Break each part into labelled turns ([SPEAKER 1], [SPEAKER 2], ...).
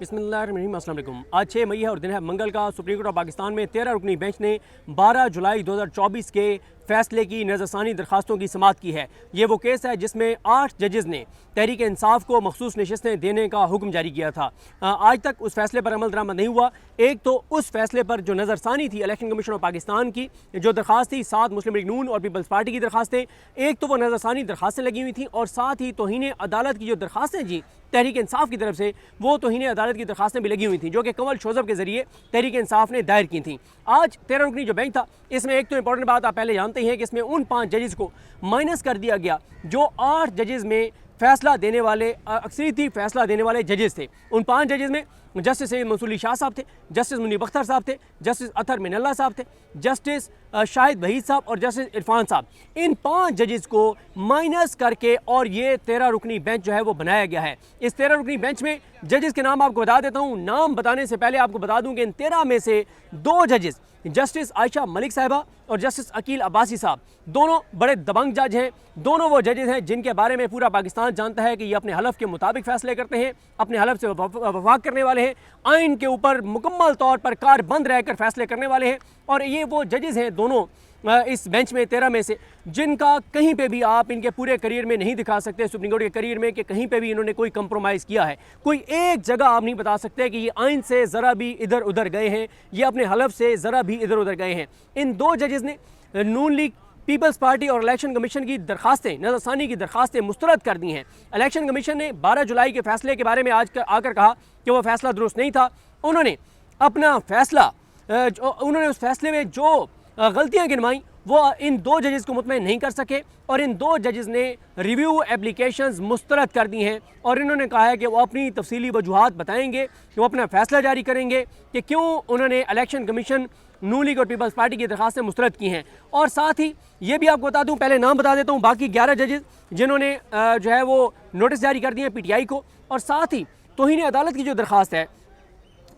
[SPEAKER 1] बिस्मिल्लाहिर्रहमानिर्रहीम। अस्सलाम वालेकुम। आज 6 मई है और दिन है मंगल का। सुप्रीम कोर्ट ऑफ पाकिस्तान में 13 रुकनी बेंच ने 12 जुलाई 2024 के फैसले की नज़रसानी दरखास्तों की समाअत की है। ये वो केस है जिसमें 8 जजेज़ ने तहरीक इंसाफ को मखसूस नशिस्तें देने का हुक्म जारी किया था। आज तक उस फैसले पर अमल दरामद नहीं हुआ। एक तो उस फैसले पर जो नज़रसानी थी इलेक्शन कमीशन ऑफ पाकिस्तान की, जो दरखास्त थी 7 मुस्लिम लीग नून और पीपल्स पार्टी की दरखास्तें, एक तो वो नज़रसानी दरखास्तें लगी हुई थी और साथ ही तौहीन अदालत की जो दरखास्तें जी तहरीक इंसाफ की तरफ से, वो तौहीन अदालत की दरखास्तें भी लगी हुई थी जो कि कंवल शोज़ब के जरिए तहरीक इंसाफ ने दायर की थी। आज 13 रुकनी जो बेंच था, इसमें एक तो इंपॉर्टेंट बात आप पहले जानते हैं कि इसमें उन 5 जजेस को माइनस कर दिया गया जो 8 जजेस में फैसला देने वाले अक्सरीती फैसला देने वाले जजेस थे। उन 5 जजेस में जस्टिस सैयद मंसूर अली शाह साहब थे, जस्टिस मुनीब अख्तर साहब थे, जस्टिस अतर मिनल्ला साहब थे, जस्टिस शाहिद वहीद साहब और जस्टिस इरफान साहब। इन 5 जजेस को माइनस करके और ये 13 रुकनी बेंच जो है वो बनाया गया है। इस 13 रुकनी बेंच में जजेस के नाम आपको बता देता हूँ। नाम बताने से पहले आपको बता दूँ कि इन 13 में से 2 जजेस जस्टिस आयशा मलिक साहिबा और जस्टिस अकील अब्बासी साहब, दोनों बड़े दबंग जज हैं। दोनों वो जजेस हैं जिनके बारे में पूरा पाकिस्तान जानता है कि ये अपने हलफ के मुताबिक फ़ैसले करते हैं, अपने हलफ से वफाक करने वाले हैं, आइन के ऊपर मुकम्मल तौर पर कारबंद रहकर फैसले करने वाले हैं। और ये वो जजेस हैं दोनों इस बेंच में 13 में से जिनका कहीं पे भी आप इनके पूरे करियर में नहीं दिखा सकते, सुप्रीम कोर्ट के करियर में, कि कहीं पे भी इन्होंने कोई कंप्रोमाइज़ किया है। कोई एक जगह आप नहीं बता सकते कि ये आइन से ज़रा भी इधर उधर गए हैं, ये अपने हलफ से ज़रा भी इधर उधर गए हैं। इन 2 जजेस ने नून लीग, पीपल्स पार्टी और इलेक्शन कमीशन की दरखास्तें, नज़रसानी की दरखास्तें मुस्तरद कर दी हैं। इलेक्शन कमीशन ने 12 जुलाई के फैसले के बारे में आज आकर कहा कि वह फैसला दुरुस्त नहीं था। उन्होंने अपना फैसला उन्होंने उस फैसले में जो गलतियां गिनवाई वो इन 2 जजेस को मुतमईन नहीं कर सके और इन 2 जजेस ने रिव्यू एप्लीकेशंस मुस्तरद कर दी हैं और इन्होंने कहा है कि वो अपनी तफसीली वजूहात बताएंगे, कि वो अपना फैसला जारी करेंगे कि क्यों उन्होंने इलेक्शन कमीशन, नून लीग और पीपल्स पार्टी की दरखास्तें मुस्तरद की हैं। और साथ ही ये भी आपको बता दूं, पहले नाम बता देता हूँ, बाकी 11 जजेस जिन्होंने जो है वो नोटिस जारी कर दिए हैं PTI को। और साथ ही तौहीन अदालत की जो दरखास्त है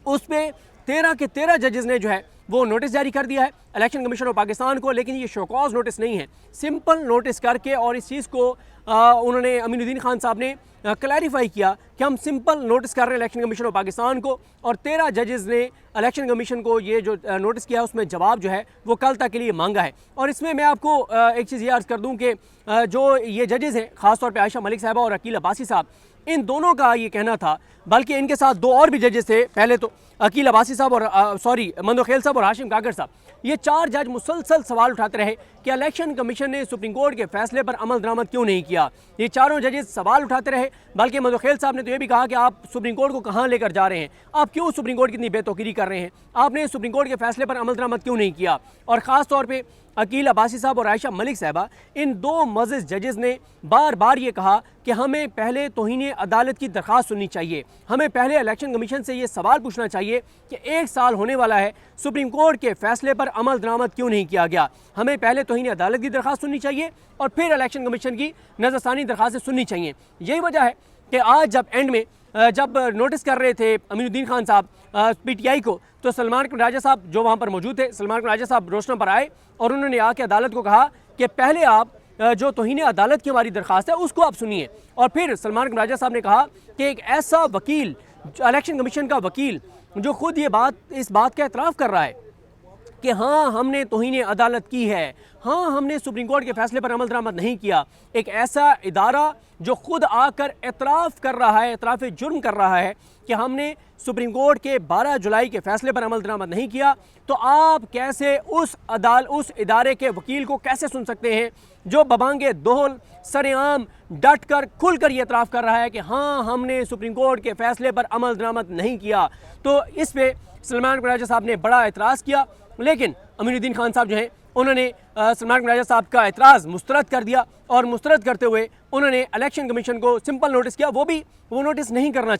[SPEAKER 1] उस पर 13 के 13 जजेस ने जो है वो नोटिस जारी कर दिया है इलेक्शन कमीशन ऑफ पाकिस्तान को। लेकिन ये शोकॉज नोटिस नहीं है, सिंपल नोटिस करके, और इस चीज़ को उन्होंने अमीनुद्दीन खान साहब ने क्लैरिफाई किया कि हम सिंपल नोटिस कर रहे हैं इलेक्शन कमीशन ऑफ पाकिस्तान को। और 13 जजेस ने इलेक्शन कमीशन को ये जो नोटिस किया है उसमें जवाब जो है वो कल तक के लिए मांगा है। और इसमें मैं आपको एक चीज़ ये अर्ज़ कर दूँ कि जो ये जजेस हैं, ख़ासतौर पर आयशा मलिक साहबा और अकील अब्बासी साहब, इन दोनों का ये कहना था, बल्कि इनके साथ 2 और भी जजेस थे, पहले तो अकील अब्बासी साहब और मंदोखेल साहब और हाशिम काकर साहब, ये 4 जज मुसलसल सवाल उठाते रहे कि इलेक्शन कमीशन ने सुप्रीम कोर्ट के फैसले पर अमल दरामद क्यों नहीं किया। ये चारों जजेस सवाल उठाते रहे, बल्कि मंदोखेल साहब ने तो ये भी कहा कि आप सुप्रीम कोर्ट को कहाँ लेकर जा रहे हैं, आप क्यों सुप्रीम कोर्ट की इतनी बेतौकीरी कर रहे हैं, आपने सुप्रीम कोर्ट के फैसले पर अमल दरामद क्यों नहीं किया। और ख़ास तौर पर अकील अब्बासी साहब और आयशा मलिक साहबा, इन 2 मज़ीज़ जजेस ने बार बार ये कहा कि हमें पहले तौहीन अदालत की दरख्वास्त सुननी चाहिए, हमें पहले इलेक्शन कमीशन से ये सवाल पूछना चाहिए कि 1 साल होने वाला है, सुप्रीम कोर्ट के फैसले पर अमल दरामद क्यों नहीं किया गया। हमें पहले तौहीन अदालत की दरख्वास्त सुननी चाहिए और फिर इलेक्शन कमीशन की नज़रसानी दरख्वास्तें सुननी चाहिए। यही वजह है कि आज जब एंड में जब नोटिस कर रहे थे अमीनुद्दीन खान साहब PTI को, तो सलमान कुमार राजा साहब जो वहाँ पर मौजूद थे, सलमान कुमार राजा साहब रोशना पर आए और उन्होंने आके अदालत को कहा कि पहले आप जो तौहीन अदालत की हमारी दरख्वास्त है उसको आप सुनिए। और फिर सलमान कुमार राजा साहब ने कहा कि एक ऐसा वकील, इलेक्शन कमीशन का वकील, जो खुद ये इस बात का एतराफ़ कर रहा है कि हाँ हमने तौहीन अदालत की है, हाँ हमने सुप्रीम कोर्ट के फैसले पर अमल दरामद नहीं किया, एक ऐसा इदारा जो खुद आकर एतराफ़ कर रहा है, एतराफ़ जुर्म कर रहा है कि हमने सुप्रीम कोर्ट के 12 जुलाई के फैसले पर अमल दरामद नहीं किया, तो आप कैसे उस इदारे के वकील को कैसे सुन सकते हैं जो बबांगे दोहल सरेआम डट कर खुल कर ये एतराफ़ कर रहा है कि हाँ हमने सुप्रीम कोर्ट के फैसले पर अमल दरामद नहीं किया। तो इस पर सलमान कुराजा साहब ने बड़ा एतराज़ किया, लेकिन अमीनुद्दीन खान साहब जो हैं उन्होंने सलमान कुराजा साहब का एतराज़ मुस्तरद कर दिया और मुस्तरद करते हुए उन्होंने इलेक्शन कमीशन को सिंपल नोटिस किया। वो नोटिस नहीं करना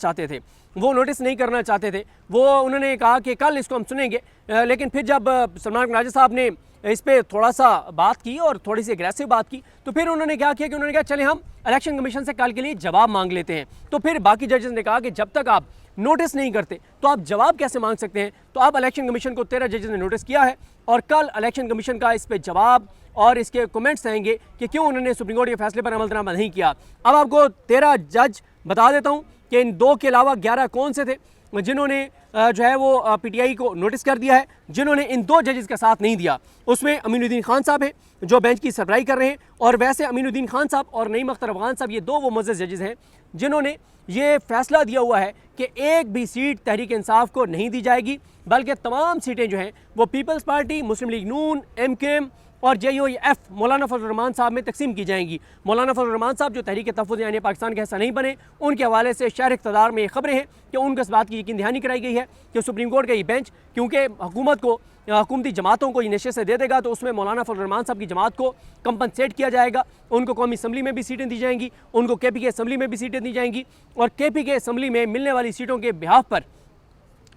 [SPEAKER 1] चाहते थे, वो उन्होंने कहा कि कल इसको हम सुनेंगे। लेकिन फिर जब सलमान कुराजा साहब ने इस पर थोड़ा सा बात की और थोड़ी सी एग्रेसिव बात की, तो फिर उन्होंने क्या किया कि उन्होंने कहा चले हम इलेक्शन कमीशन से कल के लिए जवाब मांग लेते हैं। तो फिर बाकी जजेस ने कहा कि जब तक आप नोटिस नहीं करते तो आप जवाब कैसे मांग सकते हैं। तो अब इलेक्शन कमीशन को 13 जजेस ने नोटिस किया है और कल इलेक्शन कमीशन का इस पर जवाब और इसके कमेंट्स आएंगे कि क्यों उन्होंने सुप्रीम कोर्ट के फैसले पर अमल दरामद नहीं किया। अब आपको 13 जज बता देता हूँ कि इन 2 के अलावा 11 कौन से थे जिन्होंने जो है वो पीटीआई को नोटिस कर दिया है, जिन्होंने इन 2 जजेस का साथ नहीं दिया। उसमें अमीनुद्दीन खान साहब हैं जो बेंच की सरबराही कर रहे हैं, और वैसे अमीनुद्दीन खान साहब और नईम अख्तर अफगान साहब ये 2 वो मुअज़्ज़ज़ जजेस हैं जिन्होंने ये फैसला दिया हुआ है कि एक भी सीट तहरीक इंसाफ को नहीं दी जाएगी, बल्कि तमाम सीटें जो हैं वो पीपल्स पार्टी, मुस्लिम लीग नून, MKM और JUF मौलाना फजल रहमान साहब में तकसीम की जाएंगी। मौलाना फजल रहमान साहब जो तहरीक तहफ़्फ़ुज़ यानी पाकिस्तान का हिस्सा नहीं बने, उनके हवाले से शहर इक़्तिदार में ये खबरें हैं कि उनको इस बात की यकीन दहानी कराई गई है कि सुप्रीम कोर्ट का ये बेंच क्योंकि हुकूमत को हुकूमती जमातों को ये नशे से दे देगा, तो उसमें मौलाना फजल रहमान साहब की जमात को कंपनसेट किया जाएगा, उनको कौमी असम्बली में भी सीटें दी जाएंगी, उनको KPK असम्बली में भी सीटें दी जाएंगी, और KPK असम्बली में मिलने वाली सीटों के बिहाफ पर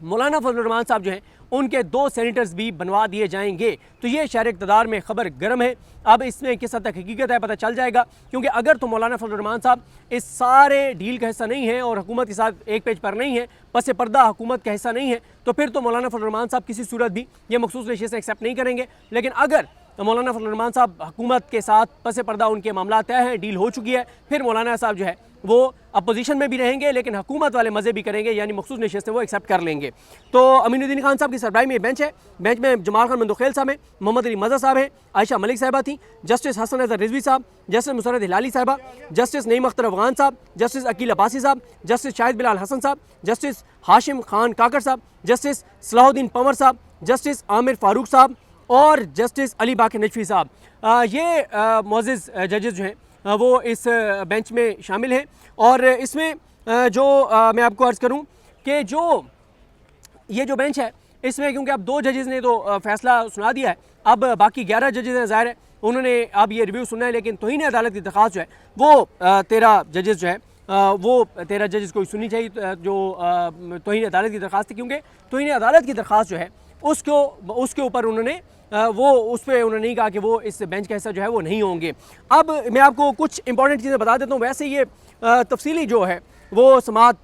[SPEAKER 1] मौलाना फजल रहमान साहब जो हैं उनके 2 सेनेटर्स भी बनवा दिए जाएंगे। तो ये शहर इक़्तिदार में खबर गर्म है। अब इसमें किस हद तक हकीकत है पता चल जाएगा, क्योंकि अगर तो मौलाना फजल रहमान साहब इस सारे डील का हिस्सा नहीं है और हुकूमत के साथ एक पेज पर नहीं है, पस पर्दा हुकूमत का हिस्सा नहीं है, तो फिर तो मौलाना फजल रहमान साहब किसी सूरत भी ये मखसूस नशे से एक्सेप्ट नहीं करेंगे। लेकिन अगर मौलाना फजल रहमान साहब हुकूमत के साथ पस पर्दा उनके मामला तय हैं, डील हो चुकी है, फिर मौलाना साहब जो है वो अपोजिशन में भी रहेंगे लेकिन हुकूमत वाले मज़े भी करेंगे, यानी मखसूस नशे से वो एक्सेप्ट कर लेंगे। तो अमीनुद्दीन खान साहब की सरबराही में बेंच है, बेंच में जमाल खान मंदोखेल साहब हैं, मोहम्मद अली मज़ा साहब हैं, आयशा मलिक साहिबा थी, जस्टिस हसन अज़हर रिजवी साहब, जस्टिस मुसरत हिलाली साहिबा, जस्टिस नईम अख्तर अफगान साहब, जस्टिस अकील अब्बासी साहब, जस्टिस शाहिद बिलाल हसन साहब, जस्टिस हाशिम खान काकर साहब, जस्टिस सलाहुद्दीन पंवर साहब, जस्टिस आमिर फारूक साहब और जस्टिस अली बाकर नजफी साहब। ये मुअज़्ज़ज़ जजेस जो हैं वो इस बेंच में शामिल हैं। और इसमें जो मैं आपको अर्ज़ करूं कि जो ये जो बेंच है इसमें क्योंकि अब 2 जजेस ने तो फैसला सुना दिया है, अब बाकी 11 जजेस हैं, ज़ाहिर है उन्होंने अब ये रिव्यू सुनना है, लेकिन तौहीन अदालत की दरख्वास्त जो है वो 13 जजेस जो है वो 13 जजेस को सुननी चाहिए जो तौहीन अदालत की दरख्वास्त थी, क्योंकि तौहीन अदालत की दरख्वास्त जो है उसके ऊपर उन्होंने वो उस पर उन्होंने नहीं कहा कि वो इस बेंच का हिस्सा जो है वो नहीं होंगे। अब मैं आपको कुछ इंपॉर्टेंट चीज़ें बता देता हूँ। वैसे ये तफसीली जो है वो समात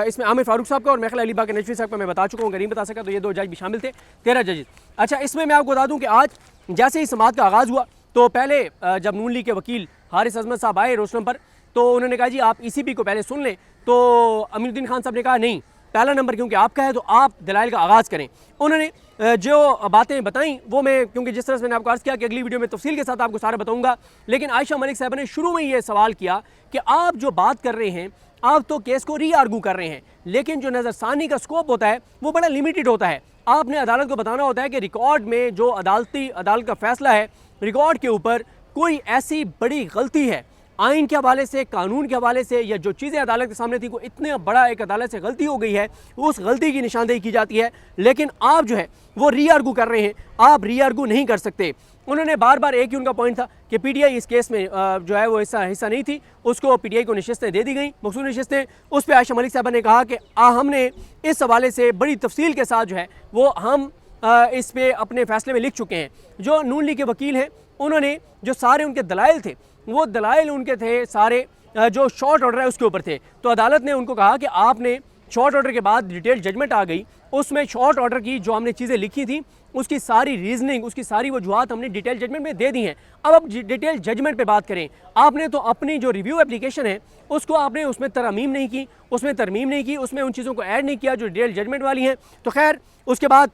[SPEAKER 1] इसमें आमिर फारूक साहब का और मेखला अली बाकर नजफी साहब का मैं बता चुका हूँ, गरीब बता सका, तो ये 2 जज भी शामिल थे, 13 जजेस। अच्छा, इसमें मैं आपको बता दूँ कि आज जैसे ही समात का आगाज़ हुआ तो पहले जब नून लीग के वकील हारिस अजमत साहब आए रोशनम पर, तो उन्होंने कहा जी आप ECB को पहले सुन लें, तो अमीनुद्दीन खान साहब ने कहा नहीं, पहला नंबर क्योंकि आपका है तो आप दलाइल का आगाज़ करें। उन्होंने जो बातें बताई वो मैं क्योंकि जिस तरह से मैंने आपको अर्ज़ किया कि अगली वीडियो में तफसील के साथ आपको सारा बताऊंगा, लेकिन आयशा मलिक साहब ने शुरू में ये सवाल किया कि आप जो बात कर रहे हैं आप तो केस को री आर्गू कर रहे हैं, लेकिन जो नज़रसानी का स्कोप होता है वो बड़ा लिमिटेड होता है। आपने अदालत को बताना होता है कि रिकॉर्ड में जो अदालत का फैसला है, रिकॉर्ड के ऊपर कोई ऐसी बड़ी गलती है आइन के हवाले से, कानून के हवाले से, या जो चीज़ें अदालत के सामने थी को इतने बड़ा एक अदालत से गलती हो गई है, उस गलती की निशानदेही की जाती है, लेकिन आप जो है वो री आर्गू कर रहे हैं, आप री आर्गू नहीं कर सकते। उन्होंने बार बार एक ही उनका पॉइंट था कि PTI इस केस में जो है वो हिस्सा नहीं थी, उसको PTI को नशिस्तें दे दी गई, मखसूस नशिस्तें। उस पर आयशा मलिक साहबा ने कहा कि हमने इस हवाले से बड़ी तफसील के साथ जो है वो हम इस पर अपने फैसले में लिख चुके हैं। जो नून लीग के वकील हैं उन्होंने जो सारे उनके दलाइल थे वो दलाइल उनके थे सारे जो शॉर्ट ऑर्डर है उसके ऊपर थे, तो अदालत ने उनको कहा कि आपने शॉर्ट ऑर्डर के बाद डिटेल जजमेंट आ गई, उसमें शॉर्ट ऑर्डर की जो हमने चीज़ें लिखी थी उसकी सारी रीजनिंग, उसकी सारी वजूहात हमने डिटेल जजमेंट में दे दी हैं। अब डिटेल जजमेंट पे बात करें, आपने तो अपनी जो रिव्यू एप्लीकेशन है उसको आपने उसमें तरमीम नहीं की, उसमें तरमीम नहीं की, उसमें उन चीज़ों को ऐड नहीं किया जो डिटेल जजमेंट वाली हैं। तो खैर उसके बाद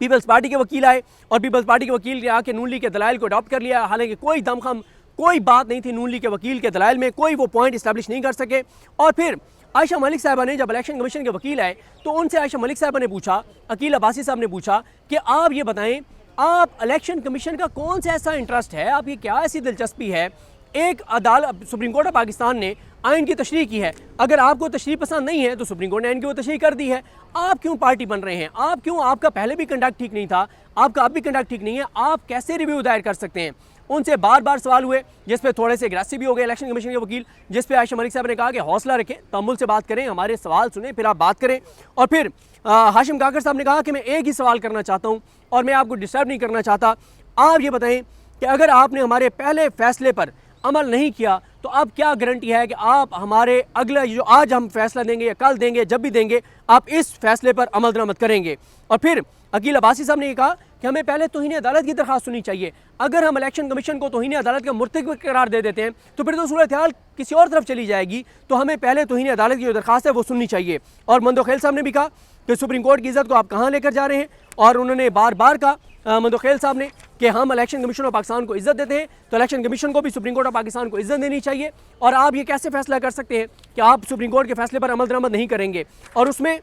[SPEAKER 1] पीपल्स पार्टी के वकील आए और पीपल्स पार्टी के वकील ने आके नून लीग के दलाइल को अडॉप्ट कर लिया, हालांकि कोई दमखम कोई बात नहीं थी नून लीग के वकील के दलाइल में, कोई वो पॉइंट इस्टेब्लिश नहीं कर सके। और फिर आयशा मलिक साहबा ने जब इलेक्शन कमीशन के वकील आए तो उनसे आयशा मलिक साहबा ने पूछा, अकील अब्बासी साहब ने पूछा कि आप ये बताएं आप इलेक्शन कमीशन का कौन सा ऐसा इंटरेस्ट है, आपकी क्या ऐसी दिलचस्पी है, एक अदालत सुप्रीम कोर्ट ऑफ पाकिस्तान ने आइन की तशरीह की है, अगर आपको तशरीह पसंद नहीं है तो सुप्रीम कोर्ट ने आइन की वो तशरीह कर दी है, आप क्यों पार्टी बन रहे हैं, आप क्यों, आपका पहले भी कंडक्ट ठीक नहीं था, आपका अब भी कंडक्ट ठीक नहीं है, आप कैसे रिव्यू दायर कर सकते हैं। उनसे बार बार सवाल हुए जिस पे थोड़े से एग्रेसिव भी हो गए इलेक्शन कमीशन के वकील, जिस पे आयशा मलिक साहब ने कहा कि हौसला रखें, तअम्मुल से बात करें, हमारे सवाल सुने फिर आप बात करें। और फिर हाशिम काकर साहब ने कहा कि मैं एक ही सवाल करना चाहता हूँ और मैं आपको डिस्टर्ब नहीं करना चाहता, आप ये बताएं कि अगर आपने हमारे पहले फैसले पर अमल नहीं किया तो अब क्या गारंटी है कि आप हमारे अगले जो आज हम फैसला देंगे या कल देंगे, जब भी देंगे, आप इस फैसले पर अमल दरामद करेंगे। और फिर अकील अब्बासी साहब ने ये कहा कि हमें पहले तौहीन अदालत की दरख्वास्त सुननी चाहिए। अगर हम इलेक्शन कमीशन को तौहीन अदालत का मुर्तकब करार दे देते हैं तो फिर तो सूरत हाल किसी और तरफ चली जाएगी। तो हमें पहले तौहीन अदालत की जो दरख्वास्त है वो सुननी चाहिए। और मंदोखेल साहब ने भी कहा कि सुप्रीम कोर्ट की इज्जत को आप कहाँ लेकर जा रहे हैं, और उन्होंने बार बार कहा मंदोखेल साहब ने कि हम इलेक्शन कमीशन ऑफ पाकिस्तान को इज्जत देते हैं, तो इलेक्शन कमीशन को भी सुप्रीम कोर्ट ऑफ पाकिस्तान को इज्जत देनी चाहिए। और आप ये कैसे फैसला कर सकते हैं कि आप सुप्रीम कोर्ट के फैसले पर अमल दरामद नहीं करेंगे। और उसमें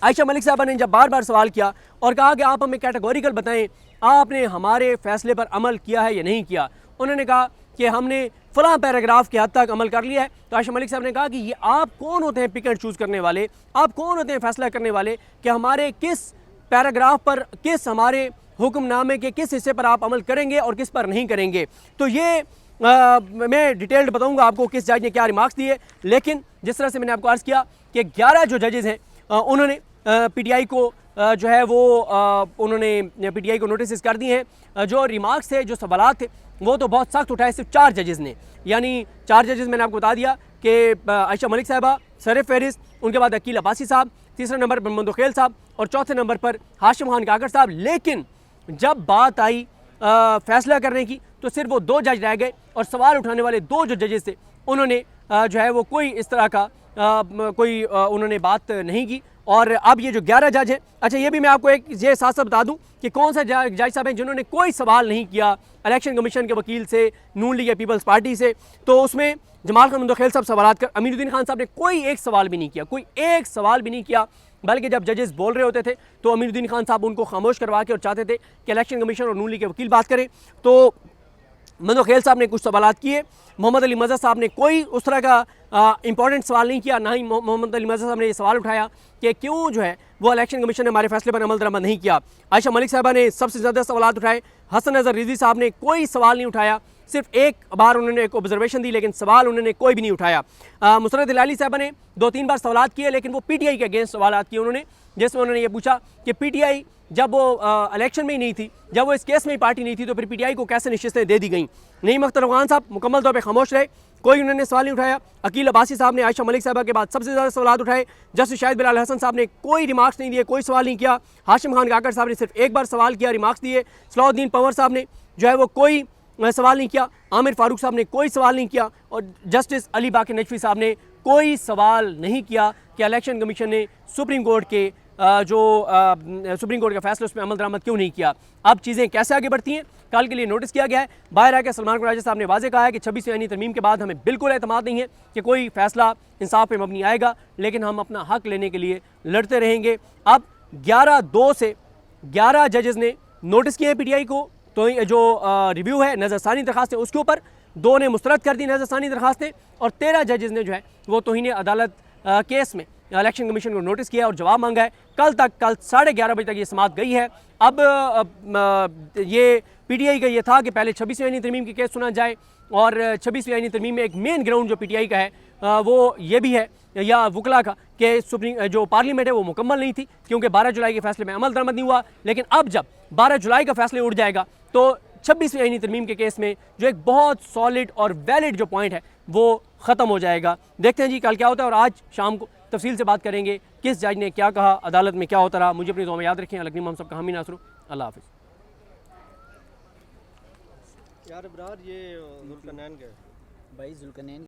[SPEAKER 1] आयशा मलिक साहबा ने जब बार बार सवाल किया और कहा कि आप हमें कैटेगोरिकल बताएं, आपने हमारे फैसले पर अमल किया है या नहीं किया। उन्होंने कहा कि हमने फलां पैराग्राफ के हद तक अमल कर लिया है। तो आयशा मलिक साहब ने कहा कि ये आप कौन होते हैं पिक एंड चूज़ करने वाले, आप कौन होते हैं फैसला करने वाले कि हमारे किस पैराग्राफ पर, किस हमारे हुक्मनामे के किस हिस्से पर आप अमल करेंगे और किस पर नहीं करेंगे। तो ये मैं डिटेल्ड बताऊंगा आपको किस जज ने क्या रिमार्क्स दिए। लेकिन जिस तरह से मैंने आपको अर्ज़ किया कि 11 जो जजेज़ हैं उन्होंने पीटीआई को जो है वो उन्होंने पीटीआई को नोटिस कर दिए हैं। जो रिमार्क्स थे, जो सवालात थे, वो तो बहुत सख्त उठाए सिर्फ 4 जजेज़ ने। यानी 4 जजेज़ मैंने आपको बता दिया कि आयशा मलिक साहबा, सरफ फहरिस्त, उनके बाद अकील अब्बासी साहब, तीसरे नंबर पर मंदोखेल साहब और चौथे नंबर पर हाशिम खान काकड़ साहब। लेकिन जब बात आई फैसला करने की तो सिर्फ वो 2 जज रह गए और सवाल उठाने वाले 2 जो जजेस थे उन्होंने जो है वो कोई इस तरह का कोई उन्होंने बात नहीं की। और अब ये जो 11 जज हैं, अच्छा ये भी मैं आपको एक ये साथ साथ बता दूं कि कौन सा जज साहब हैं जिन्होंने कोई सवाल नहीं किया इलेक्शन कमीशन के वकील से, नून लीग या पीपल्स पार्टी से। तो उसमें जमाल खान मंदोखेल साहब सवाल कर, अमीरुद्दीन खान साहब ने कोई एक सवाल भी नहीं किया, कोई एक सवाल भी नहीं किया। बल्कि जब जजेस बोल रहे होते थे तो अमीरुद्दीन खान साहब उनको खामोश करवा के और चाहते थे कि इलेक्शन कमीशन और नून लीग के वकील बात करें। तो मंदोखेल साहब ने कुछ सवालात किए, मोहम्मद अली मज़हर साहब ने कोई उस तरह का इंपॉर्टेंट सवाल नहीं किया। ना ही मोहम्मद अली मज़हर साहब ने ये सवाल उठाया कि क्यों जो है वो इलेक्शन कमीशन ने हमारे फैसले पर अमल दरामद नहीं किया। आयशा मलिक साहबा ने सबसे ज़्यादा सवाल उठाए। हसन नज़र रिजवी साहब ने कोई सवाल नहीं उठाया, सिर्फ एक बार उन्होंने एक ऑब्जर्वेशन दी, लेकिन सवाल उन्होंने कोई भी नहीं उठाया। मुसरत हिलाली साहबा ने 2-3 बार सवाल किए, लेकिन वो पीटीआई के अगेंस्ट सवाल किए उन्होंने, जिसमें उन्होंने ये पूछा कि पीटीआई जब वो इलेक्शन में ही नहीं थी, जब वो इस केस में ही पार्टी नहीं थी, तो फिर पीटीआई को कैसे नशिस्तें दे दी गई। नईम अख्तर अफगान साहब मुकम्मल तौर पर खामोश रहे, कोई उन्होंने सवाल नहीं उठाया। अकील अब्बासी साहब ने आयशा मलिक साहबा के बाद सबसे ज़्यादा सवाल उठाए। जस्टिस शाहिद बिलाल हसन साहब ने कोई रिमार्क्स नहीं दिए, कोई सवाल नहीं किया। हाशिम खान काकड़ साहब ने सिर्फ एक बार सवाल किया, रिमार्क्स दिए। सलाउद्दीन पंवर साहब ने जो है वो कोई सवाल नहीं किया। आमिर फारूक साहब ने कोई सवाल नहीं किया। और जस्टिस अली बाकी नजफी साहब ने कोई सवाल नहीं किया कि इलेक्शन कमीशन ने सुप्रीम कोर्ट के सुप्रीम कोर्ट का फैसला उसमें अमल दरामद क्यों नहीं किया। अब चीज़ें कैसे आगे बढ़ती हैं, कल के लिए नोटिस किया गया है। बाहर आके सलमान कुरैशी साहब ने वाज़ेह कहा है कि 26 यानी तरमीम के बाद हमें बिल्कुल एतमाद नहीं है कि कोई फैसला इंसाफ पे मबनी आएगा, लेकिन हम अपना हक लेने के लिए लड़ते रहेंगे। अब 11-2 से 11 जजेस ने नोटिस किए हैं पीटीआई को, तो जो रिव्यू है नज़रसानी दरखास्तें उसके ऊपर 2 ने मुस्तरद कर दी नज़रसानी दरखास्तें, और 13 जजेस ने जो है वो तौहीन अदालत केस में इलेक्शन कमीशन को नोटिस किया और जवाब मांगा है। कल 11:30 बजे तक ये समाअत गई है। अब ये पीटीआई का ये था कि पहले 26वीं आईनी तरमीम की केस सुना जाए, और 26वीं आईनी तरमीम में एक मेन ग्राउंड जो पीटीआई का है वो ये भी है या वकला का कि सुप्रीम जो पार्लियामेंट है वो मुकम्मल नहीं थी, क्योंकि 12 जुलाई के फैसले में अमल दरामद नहीं हुआ। लेकिन अब जब 12 जुलाई का फैसले उड़ जाएगा तो 26वीं आईनी तरमीम के केस में जो एक बहुत सॉलिड और वैलिड जो पॉइंट है वो ख़त्म हो जाएगा। देखते हैं जी कल क्या होता है, और आज शाम को तफसील से बात करेंगे किस जज ने क्या कहा, अदालत में क्या होता रहा। मुझे अपनी दुआ में याद रखें। अलगनीम हम सब का हामी नासरू। अल्लाह हाफ़िज़।
[SPEAKER 2] यार इब्रार ये जुल्करनैन का
[SPEAKER 3] भाई जुल्करनैन